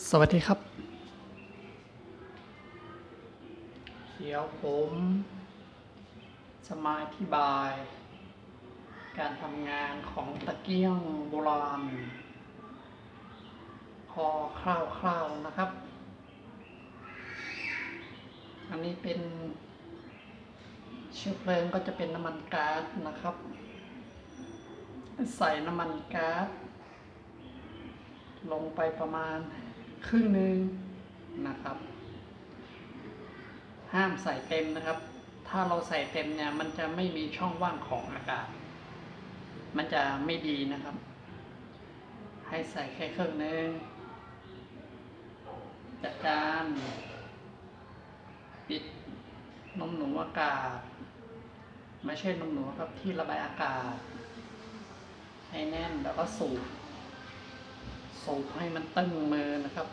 สวัสดีครับเดี๋ยวผมจะมาอธิบายการทำงานของตะเกียงโบราณพอคร่าวๆนะครับอันนี้เป็นเชื้อเพลิงก็จะเป็นน้ำมันก๊าซนะครับใส่น้ำมันก๊าซลงไปประมาณครึ่งหนึ่งนะครับห้ามใส่เต็มนะครับถ้าเราใส่เต็มเนี่ยมันจะไม่มีช่องว่างของอากาศมันจะไม่ดีนะครับให้ใส่แค่ครึ่งหนึ่งจัดการปิดนมหนูอากาศไม่ใช่นมหนูครับที่ระบายอากาศให้แน่นแล้วก็สูบให้มันตึงมือนะครับ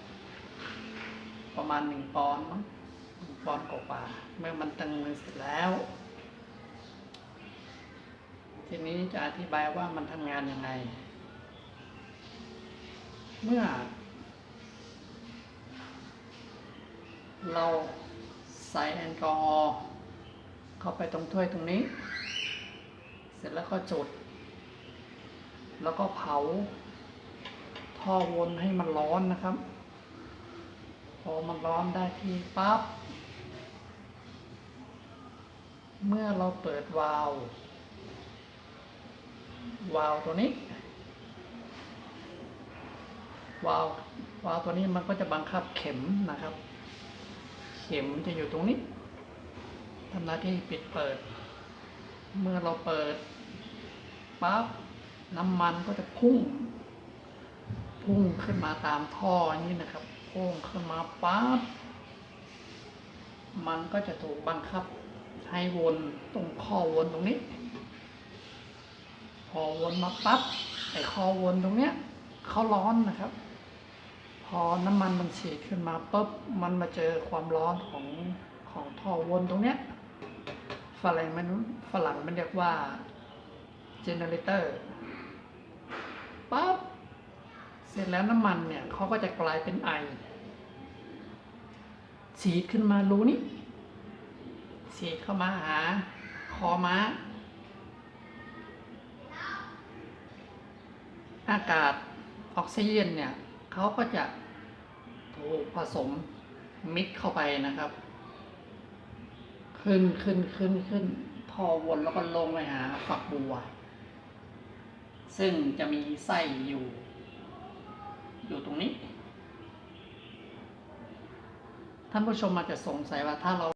ประมาณ1 ปอนด์มั้ง1 ปอนด์กว่าเมื่อมันตึงมือเสร็จแล้วทีนี้จะอธิบายว่ามันทำงานยังไงเมื่อเราใส่แอลกอฮอล์เข้าไปตรงถ้วยตรงนี้เสร็จแล้วก็จุดแล้วก็เผาท่อวนให้มันร้อนนะครับพอมันร้อนได้ที่ปั๊บเมื่อเราเปิดวาล์วตัวนี้วาล์วตัวนี้มันก็จะบังคับเข็มนะครับเข็มจะอยู่ตรงนี้ทำหน้าที่ปิดเปิดเมื่อเราเปิดปั๊บน้ำมันก็จะพุ่งขึ้นมาตามท่อนี้นะครับพุ่งขึ้นมาปั๊บมันก็จะถูกบังคับให้วนตรงข้อวนตรงนี้พอวนมาปั๊บไอ้ข้อวนตรงเนี้ยเขาร้อนนะครับพอน้ำมันมันฉีดขึ้นมาปุ๊บมันมาเจอความร้อนของท่อวนตรงเนี้ยฝรั่งมันเรียกว่าเจเนเรเตอร์ปั๊บเสร็จแล้วน้ำมันเนี่ยเขาก็จะกลายเป็นไอฉีดขึ้นมารูนี้ฉีดเข้ามาหาคอม้าอากาศออกซิเจนเนี่ยเขาก็จะถูกผสมมิกเข้าไปนะครับขึ้นท่อวนแล้วก็ลงไปหาฝักบัวซึ่งจะมีไส้อยู่ตรงนี้ท่านผู้ชมอาจจะสงสัยว่าถ้าเรา